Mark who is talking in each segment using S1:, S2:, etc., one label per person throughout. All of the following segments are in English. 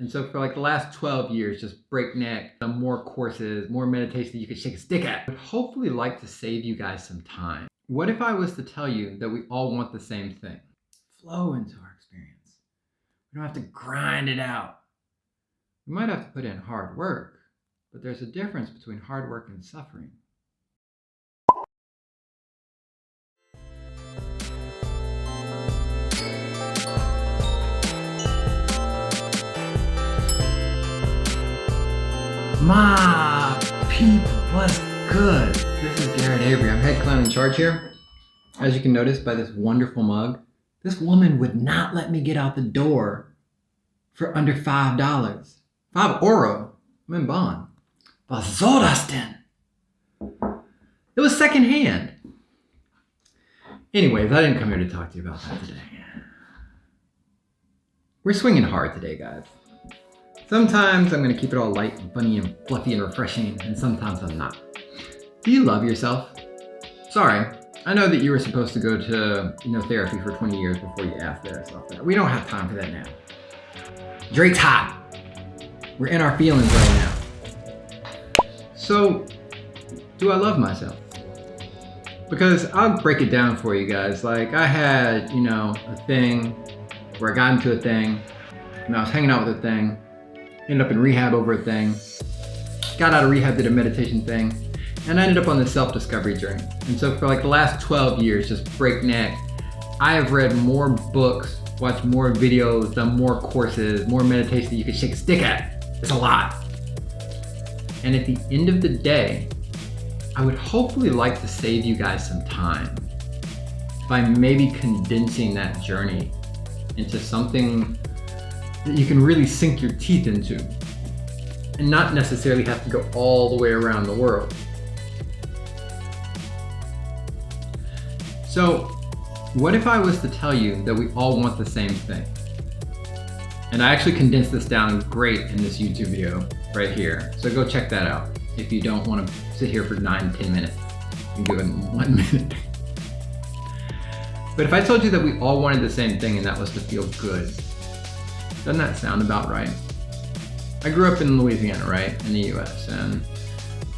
S1: And so for like the last 12 years, just breakneck, more courses, more meditation that you could shake a stick at. I would hopefully like to save you guys some time. What if I was to tell you that we all want the same thing? Flow into our experience. We don't have to grind it out. We might have to put in hard work, but there's a difference between hard work and suffering. My people, what's good? This is Garrett Avery. I'm head clown in charge here. As you can notice by this wonderful mug, this woman would not let me get out the door for under $5. 5 euro. I'm in Bonn. Was soll das denn? It was secondhand. Anyways, I didn't come here to talk to you about that today. We're swinging hard today, guys. Sometimes I'm going to keep it all light and funny and fluffy and refreshing, and sometimes I'm not. Do you love yourself? Sorry, I know that you were supposed to go to therapy for 20 years before you asked yourself that. We don't have time for that now. Drake's hot. We're in our feelings right now. So, do I love myself? Because I'll break it down for you guys. Like, I had, a thing where I got into a thing, and I was hanging out with a thing, ended up in rehab over a thing, got out of rehab, did a meditation thing, and I ended up on this self-discovery journey. And so for like the last 12 years, just breakneck, I have read more books, watched more videos, done more courses, more meditation that you could shake a stick at. It's a lot. And at the end of the day, I would hopefully like to save you guys some time by maybe condensing that journey into something that you can really sink your teeth into and not necessarily have to go all the way around the world. So, what if I was to tell you that we all want the same thing? And I actually condensed this down great in this YouTube video right here. So go check that out if you don't want to sit here for 9-10 minutes and give it 1 minute. But if I told you that we all wanted the same thing and that was to feel good, doesn't that sound about right? I grew up in Louisiana, right, in the US, and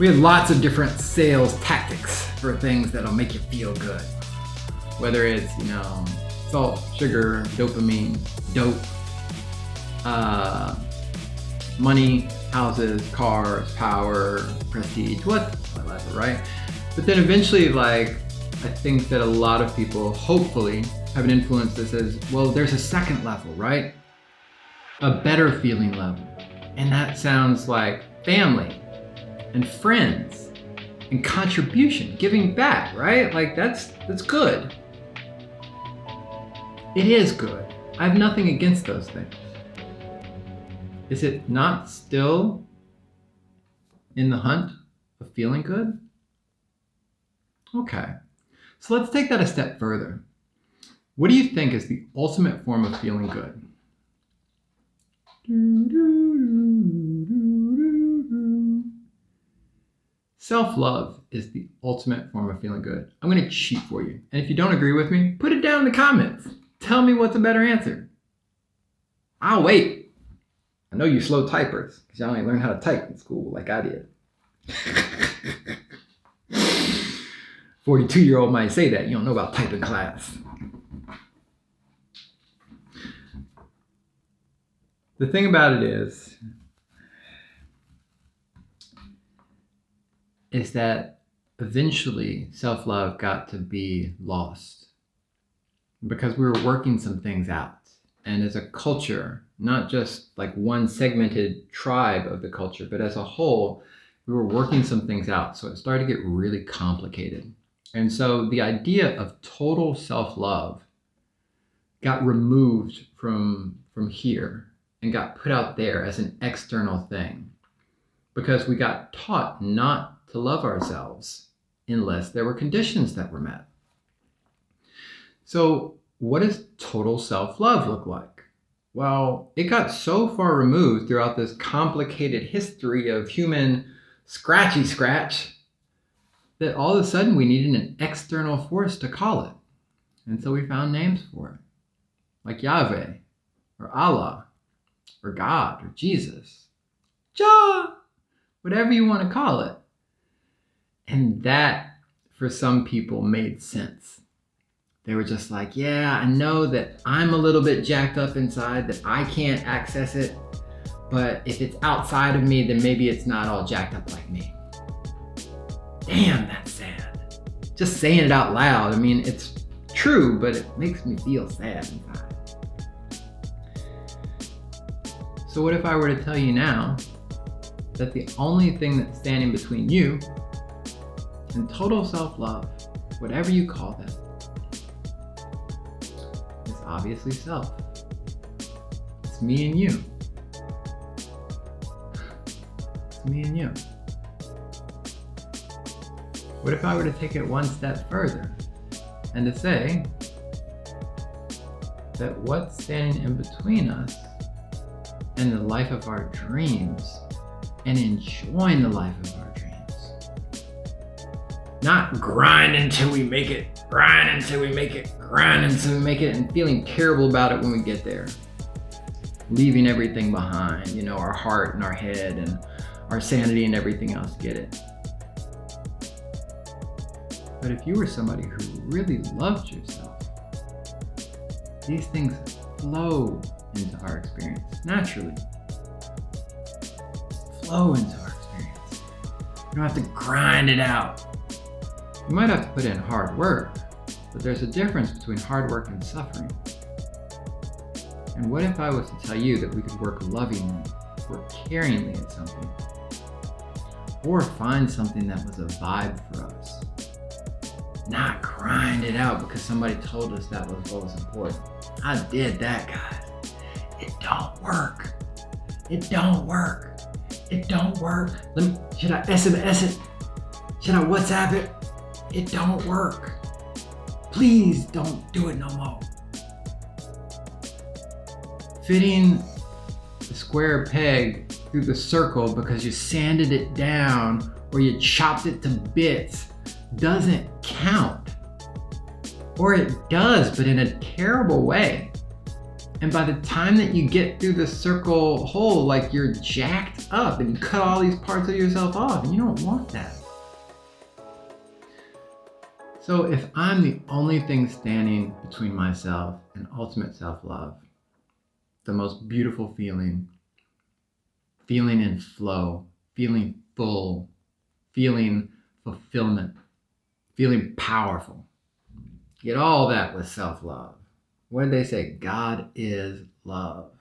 S1: we had lots of different sales tactics for things that'll make you feel good. Whether it's, salt, sugar, dopamine, dope, money, houses, cars, power, prestige, whatever, right? But then eventually, I think that a lot of people, hopefully, have an influence that says, well, there's a second level, right? A better feeling level. And that sounds like family and friends and contribution, giving back, right? That's good. It is good. I have nothing against those things. Is it not still in the hunt of feeling good? Okay, so let's take that a step further. What do you think is the ultimate form of feeling good? Self-love is the ultimate form of feeling good. I'm going to cheat for you. And if you don't agree with me, put it down in the comments. Tell me what's a better answer. I'll wait. I know you slow typers because y'all ain't learned how to type in school like I did. 42-year-old might say that. You don't know about typing class. The thing about it is that eventually self-love got to be lost because we were working some things out. And as a culture, not just like one segmented tribe of the culture, but as a whole, we were working some things out. So it started to get really complicated. And so the idea of total self-love got removed from here and got put out there as an external thing because we got taught not to love ourselves unless there were conditions that were met. So what does total self-love look like? Well, it got so far removed throughout this complicated history of human scratchy scratch that all of a sudden we needed an external force to call it. And so we found names for it, like Yahweh or Allah or God, or Jesus, Jah, whatever you want to call it. And that, for some people, made sense. They were just like, yeah, I know that I'm a little bit jacked up inside, that I can't access it, but if it's outside of me, then maybe it's not all jacked up like me. Damn, that's sad. Just saying it out loud, I mean, it's true, but it makes me feel sad inside. So what if I were to tell you now that the only thing that's standing between you and total self-love, whatever you call that, is obviously self. It's me and you. It's me and you. What if I were to take it one step further and to say that what's standing in between us and the life of our dreams and enjoying the life of our dreams, not grind until we make it, grind until we make it, grind until we make it, and feeling terrible about it when we get there. Leaving everything behind, you know, our heart and our head and our sanity and everything else, get it. But if you were somebody who really loved yourself, these things flow into our experience naturally. Flow into our experience. You don't have to grind it out. You might have to put in hard work, but there's a difference between hard work and suffering. And what if I was to tell you that we could work lovingly, work caringly at something, or find something that was a vibe for us? Not grind it out because somebody told us that was what was important. I did that, guys. It don't work. It don't work. It don't work. Should I SMS it? Should I WhatsApp it? It don't work. Please don't do it no more. Fitting the square peg through the circle because you sanded it down or you chopped it to bits doesn't count. Or it does, but in a terrible way. And by the time that you get through the circle hole, like you're jacked up and you cut all these parts of yourself off, and you don't want that. So if I'm the only thing standing between myself and ultimate self-love, the most beautiful feeling, feeling in flow, feeling full, feeling fulfillment, feeling powerful. Get all that with self-love. What did they say? God is love.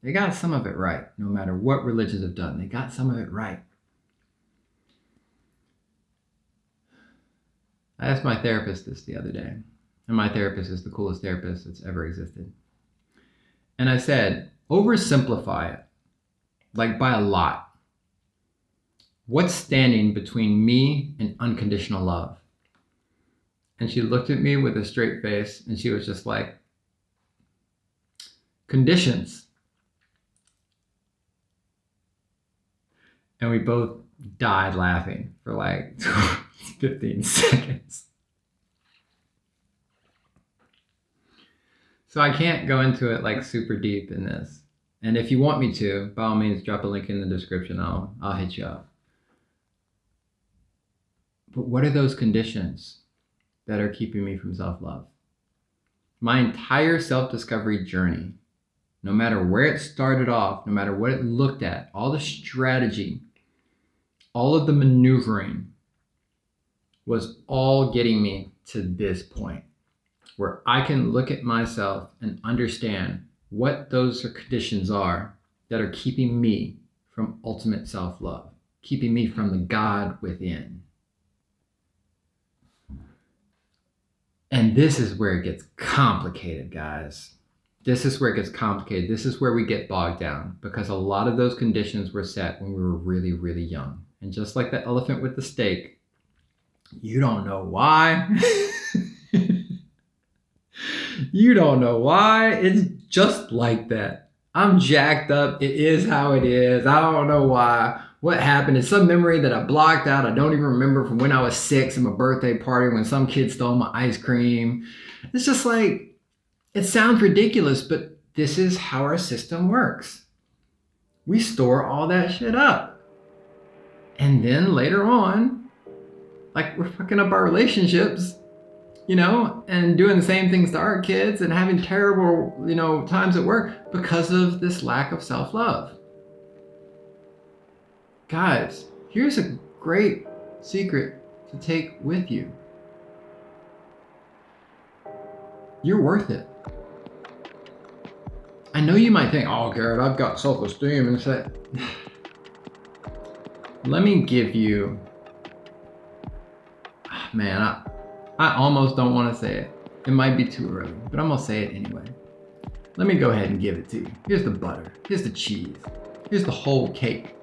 S1: They got some of it right, no matter what religions have done. They got some of it right. I asked my therapist this the other day, and my therapist is the coolest therapist that's ever existed. And I said, oversimplify it, like by a lot. What's standing between me and unconditional love? And she looked at me with a straight face and she was just like, conditions. And we both died laughing for like 15 seconds. So I can't go into it like super deep in this. And if you want me to, by all means, drop a link in the description. I'll hit you up. But what are those conditions that are keeping me from self-love? My entire self-discovery journey, no matter where it started off, no matter what it looked at, all the strategy, all of the maneuvering was all getting me to this point where I can look at myself and understand what those conditions are that are keeping me from ultimate self-love, keeping me from the God within. And this is where it gets complicated, guys. This is where it gets complicated. This is where we get bogged down because a lot of those conditions were set when we were really, really young. And just like the elephant with the steak, you don't know why. You don't know why. It's just like that. I'm jacked up. It is how it is. I don't know why. What happened? It's some memory that I blocked out. I don't even remember from when I was 6 at my birthday party when some kid stole my ice cream. It's just like, it sounds ridiculous, but This is how our system works. We store all that shit up. And then later on, like we're fucking up our relationships, and doing the same things to our kids and having terrible, times at work because of this lack of self-love. Guys, here's a great secret to take with you. You're worth it. I know you might think, oh, Garrett, I've got self-esteem. And it's like, let me give you, man, I almost don't want to say it. It might be too early, but I'm going to say it anyway. Let me go ahead and give it to you. Here's the butter. Here's the cheese. Here's the whole cake.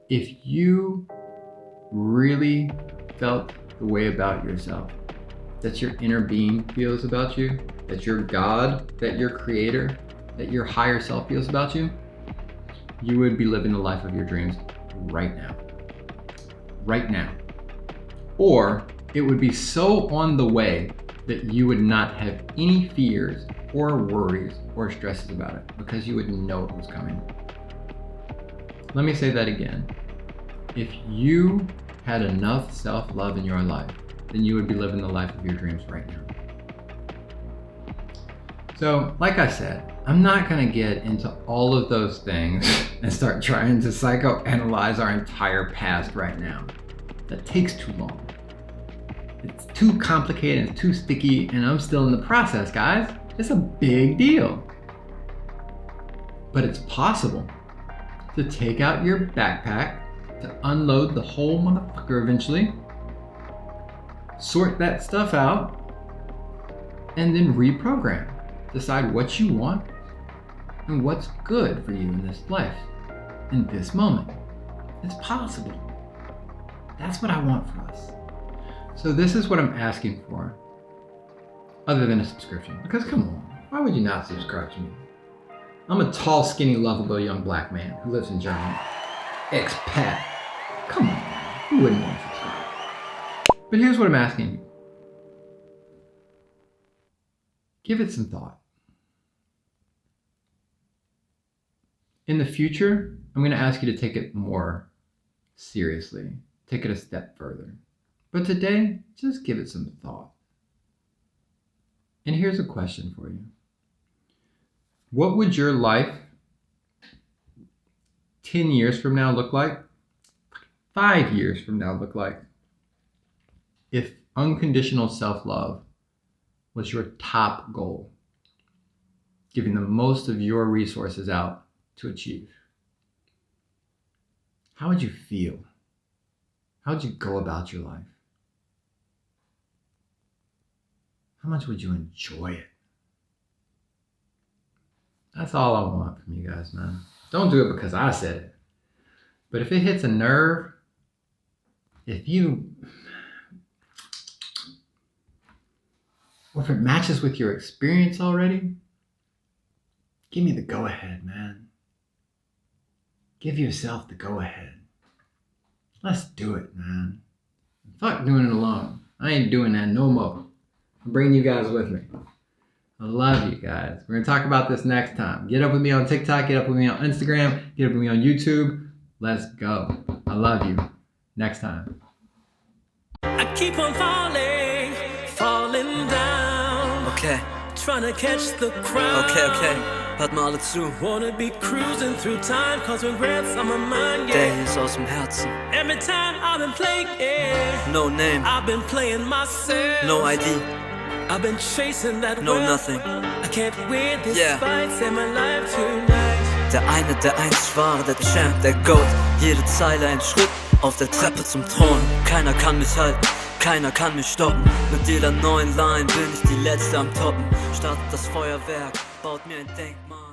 S1: If you really felt the way about yourself that your inner being feels about you, that your God, that your creator, that your higher self feels about you, you would be living the life of your dreams right now. Right now. Or it would be so on the way that you would not have any fears or worries or stresses about it because you would know it was coming. Let me say that again. If you had enough self-love in your life, then you would be living the life of your dreams right now. So, like I said, I'm not going to get into all of those things and start trying to psychoanalyze our entire past right now. That takes too long. It's too complicated, it's too sticky, and I'm still in the process, guys. It's a big deal. But it's possible to take out your backpack, to unload the whole motherfucker eventually, sort that stuff out, and then reprogram. Decide what you want and what's good for you in this life, in this moment. It's possible. That's what I want for us. So this is what I'm asking for, other than a subscription. Because come on, why would you not subscribe to me? I'm a tall, skinny, lovable young black man who lives in Germany. Expat. Come on, man. Who wouldn't want to subscribe? But here's what I'm asking you. Give it some thought. In the future, I'm going to ask you to take it more seriously. Take it a step further. But today, just give it some thought. And here's a question for you. What would your life 10 years from now look like? 5 years from now look like? If unconditional self-love was your top goal, giving the most of your resources out to achieve, how would you feel? How would you go about your life? How much would you enjoy it? That's all I want from you guys, man. Don't do it because I said it. But if it hits a nerve, or if it matches with your experience already, give me the go-ahead, man. Give yourself the go-ahead. Let's do it, man. Fuck doing it alone. I ain't doing that no more. I'm bringing you guys with me. I love you guys. We're going to talk about this next time. Get up with me on TikTok. Get up with me on Instagram. Get up with me on YouTube. Let's go. I love you. Next time.
S2: I keep on falling down.
S3: Okay.
S2: Trying to catch the crowd.
S3: Okay. Hört mal alle zu.
S2: Wanna be cruising through time, cause regrets on my mind,
S3: Der
S2: yeah.
S3: hier ist aus dem Herzen.
S2: Every time I've been playing, yeah.
S3: No name,
S2: I've been playing myself.
S3: no ID,
S2: I've been chasing that
S3: no
S2: wealth.
S3: nothing.
S2: I can't win this
S3: Yeah.
S2: fight, save my life tonight.
S3: Der eine, der einst war, der Champ, der Goat. Jede Zeile ein Schritt auf der Treppe zum Thron. Keiner kann mich halten, keiner kann mich stoppen. Mit jeder neuen Line bin ich die Letzte am Toppen. Startet das Feuerwerk, baut mir ein Denkmal.